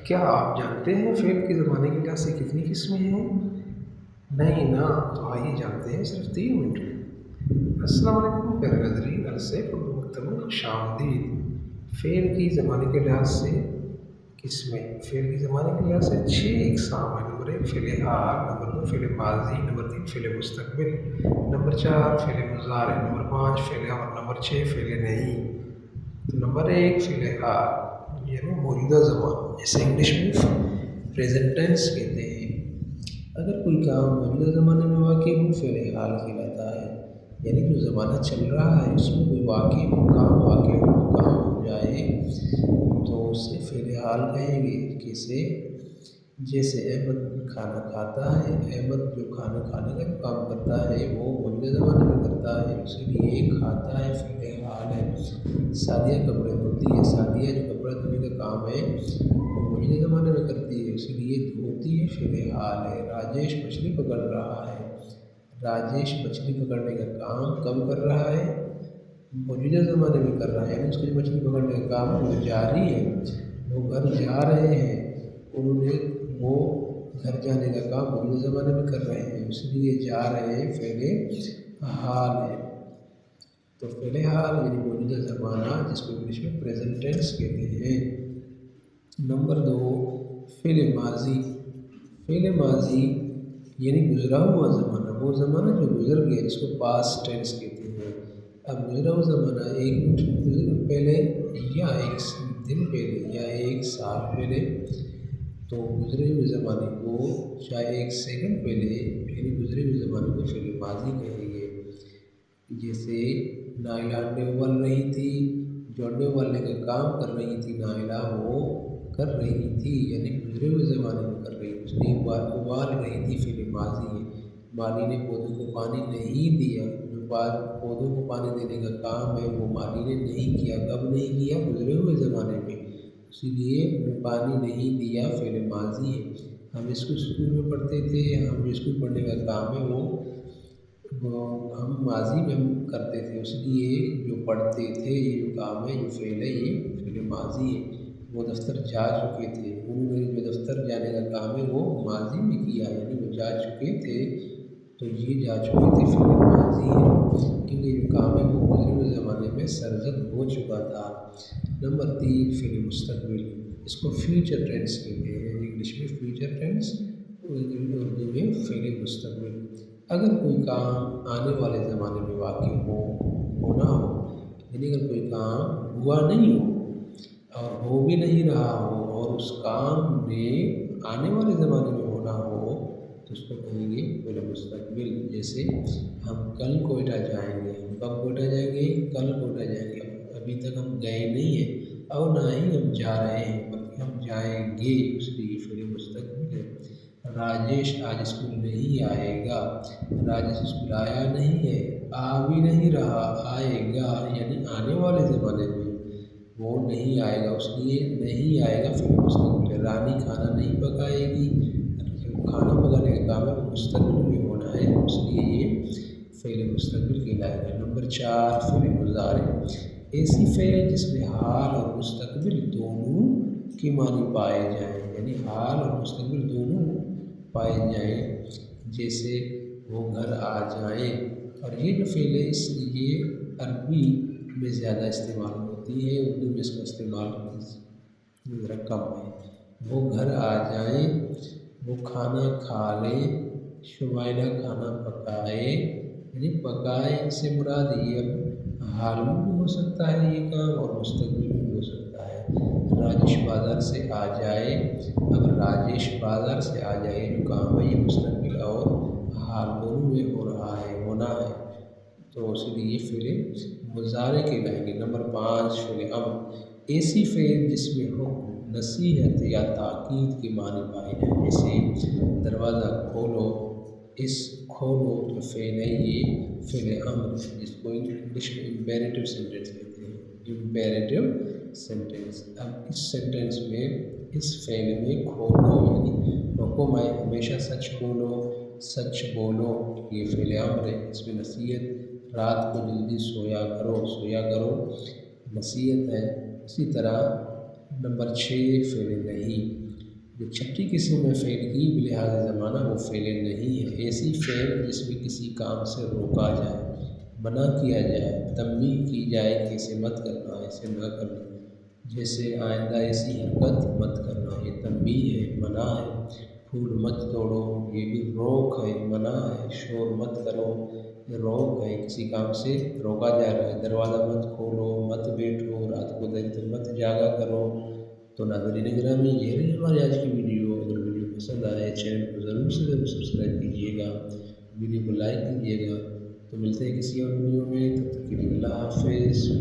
کیا آپ جانتے ہیں فعل کے زمانے کی لحاظ سے کتنی قسمیں ہیں؟ نہیں نا، تو آئیے جانتے ہیں صرف 3 منٹ میں۔ السلام علیکم پیارے ناظرین، السیف اردو مکتب میں خوش آمدید۔ فعل کی زمانے کے لحاظ سے قسمیں، فعل کی زمانے کے لحاظ سے 6 اقسام ہیں۔ نمبر 1 فعل حال، نمبر 2 فعل ماضی، نمبر 3 فعل مستقبل، نمبر 4 فعل مضارع، نمبر 5 فعل امر، نمبر 6 فعل نہیں۔ تو نمبر 1 فعل حال یعنی موجودہ زمان، جسے انگلش میں پریزنٹ ٹینس کہتے ہیں۔ اگر کوئی کام موجودہ زمانے میں واقع ہو فعل حال کہلاتا ہے، یعنی جو زمانہ چل رہا ہے اس میں کوئی کام واقع ہو جائے تو اسے فعل حال کہیں گے۔ جیسے احمد کھانا کھاتا ہے، احمد جو کھانا کھانے کا جو کام کرتا ہے وہ موجودہ زمانے میں کرتا ہے، اسی لیے کھاتا ہے فعل حال ہے۔ سعدیہ کپڑے دھوتی ہے، سعدیہ جو کپڑے دھونے کا کام ہے وہ موجودہ زمانے میں کرتی ہے، اسی لیے دھوتی ہے فعل حال ہے۔ راجیش مچھلی پکڑ رہا ہے، راجیش مچھلی پکڑنے کا کام کب کر رہا ہے؟ موجودہ زمانے میں کر رہا ہے، یعنی اس کو مچھلی پکڑنے کا کام وہ جاری ہے۔ وہ گھر جا رہے ہیں، وہ گھر جانے کا کام موجودہ زمانے میں کر رہے ہیں، اس لیے جا رہے ہیں فعل حال ہے۔ تو فعل حال یعنی موجودہ زمانہ، جس کو انگلش میں پریزنٹ ٹینس کہتے ہیں۔ نمبر 2 فعل ماضی، فعل ماضی یعنی گزرا ہوا زمانہ، وہ زمانہ جو گزر گیا جس کو پاسٹ ٹینس کہتے ہیں۔ اب گزرا ہوا زمانہ 1 منٹ پہلے یا 1 دن پہلے یا 1 سال پہلے، تو گزرے ہوئے زمانے کو چاہے 1 سیکنڈ پہلے یعنی گزرے ہوئے زمانے کو فعل ماضی کہیں گے۔ جیسے نائلہ انڈے ابال رہی تھی، جو انڈے ابالنے کا کام کر رہی تھی نائلہ وہ کر رہی تھی، یعنی گزرے ہوئے زمانے میں کر رہی تھی، اس نے ابال رہی تھی فعل ماضی ہے۔ مالی نے پودوں کو پانی نہیں دیا، جو پودوں کو پانی دینے کا کام ہے وہ مالی نے نہیں کیا، کب نہیں کیا؟ گزرے ہوئے زمانے میں، اسی لیے پانی نہیں دیا فعل ماضی ہے۔ ہم اس کو اسکول میں پڑھتے تھے، ہم جو اسکول پڑھنے کا کام ہے وہ ہم ماضی میں ہم کرتے تھے، اس لیے جو پڑھتے تھے یہ جو کام ہے جو فعل ہے یہ فعل ماضی ہے۔ وہ دفتر جا چکے تھے، انہوں نے جو دفتر جانے کا کام ہے وہ ماضی میں کیا، یعنی وہ جا چکے تھے، تو یہ جا چکے تھے فعل ماضی ہے، کیونکہ جو کام ہے وہ گزرے ہوئے زمانے میں سرزد ہو چکا تھا۔ نمبر 3 فعل مستقبل، اس کو فیوچر ٹینس کہتے ہیں، انگلش میں فیوچر ٹینس، اردو میں فعل مستقبل۔ اگر کوئی کام آنے والے زمانے میں واقع ہونا ہو، یعنی اگر کوئی کام ہوا نہیں ہو اور ہو بھی نہیں رہا ہو اور اس کام نے آنے والے زمانے میں ہونا ہو تو اس کو کہیں گے فعل مستقبل۔ جیسے ہم کل کوئٹہ جائیں گے، ہم کب کوئٹہ جائیں گے؟ کل کوئٹہ جائیں گے، ابھی تک ہم گئے نہیں ہیں اور نہ ہی ہم جا رہے ہیں بلکہ ہم جائیں گے، اس لیے فعل مستقبل ہے۔ راجیش آج اسکول نہیں آئے گا، راجیش اسکول آیا نہیں ہے، آ بھی نہیں رہا، آئے گا یعنی آنے والے زمانے میں وہ نہیں آئے گا، اس لیے نہیں آئے گا فعل مستقبل ہے۔ رانی کھانا نہیں پکائے گی، کھانا پکانے کا کام ہے وہ مستقبل میں ہونا ہے، اس لیے یہ فعل مستقبل کہلائے گا۔ نمبر 4 فعل مضارع، ایسی فعل جس میں حال اور مستقبل دونوں کے معنی پائے جائیں، یعنی حال اور مستقبل دونوں پائے جائیں، جیسے وہ گھر آ جائیں۔ اور یہ جو فعل ہے یہ عربی میں زیادہ استعمال ہوتی ہے، اردو میں اس کا استعمال ذرا کم ہے۔ وہ گھر آ جائیں، وہ کھانا کھا لیں، شمائلہ کھانا پکائے، یعنی پکائے سے مراد یہ اب حال میں بھی ہو سکتا ہے یہ کام اور مستقبل میں بھی ہو سکتا ہے۔ راجیش بازار سے آ جائے، اگر راجیش بازار سے آ جائے جو کام ہے یہ مستقبل اور حال دونوں میں ہو رہا ہے، ہونا ہے، تو اسی لیے فعل مضارع کہلائیں گے۔ نمبر 5 فعل امر، ایسی فعل جس میں حکم، نصیحت یا تاکید کے معنی پائے جائیں، جیسے دروازہ کھولو، اس کھولو جو فعل ہے یہ فعل امر، جس کو انگلش میں امپیریٹو سینٹینس کہتے ہیں، امپیریٹو سینٹینس۔ اب اس سینٹینس میں اس فعل میں کھولو یعنی حکم ہے ہمیشہ سچ بولو، سچ بولو، یہ فعل امر ہے، اس میں نصیحت رات کو جلدی سویا کرو نصیحت ہے۔ اسی طرح نمبر 6 فعل نہیں، جو چھٹی قسم ہے فعل کی بلحاظ زمانہ وہ فعل نہیں ہے، ایسی فعل جس میں کسی کام سے روکا جائے، منع کیا جائے، تنبیہ کی جائے کہ اسے مت کرنا، اسے نہ کرنا، جیسے آئندہ ایسی حرکت مت کرنا، یہ تنبیہ ہے، منع ہے۔ پھول مت توڑو، یہ بھی روک ہے، منع ہے۔ شور مت کرو، یہ روک ہے، کسی کام سے روکا جا رہا ہے۔ دروازہ مت کھولو، مت بیٹھو، رات کو دیر تک مت جاگا کرو۔ تو ناظرین گرامی، یہ رہی ہماری آج کی ویڈیو۔ اگر ویڈیو پسند آئے چینل کو ضرور سے ضرور سبسکرائب کیجیے گا، ویڈیو کو لائک کیجیے گا۔ تو ملتے ہیں کسی اور ویڈیو میں، تب تک کے لیے اللہ حافظ۔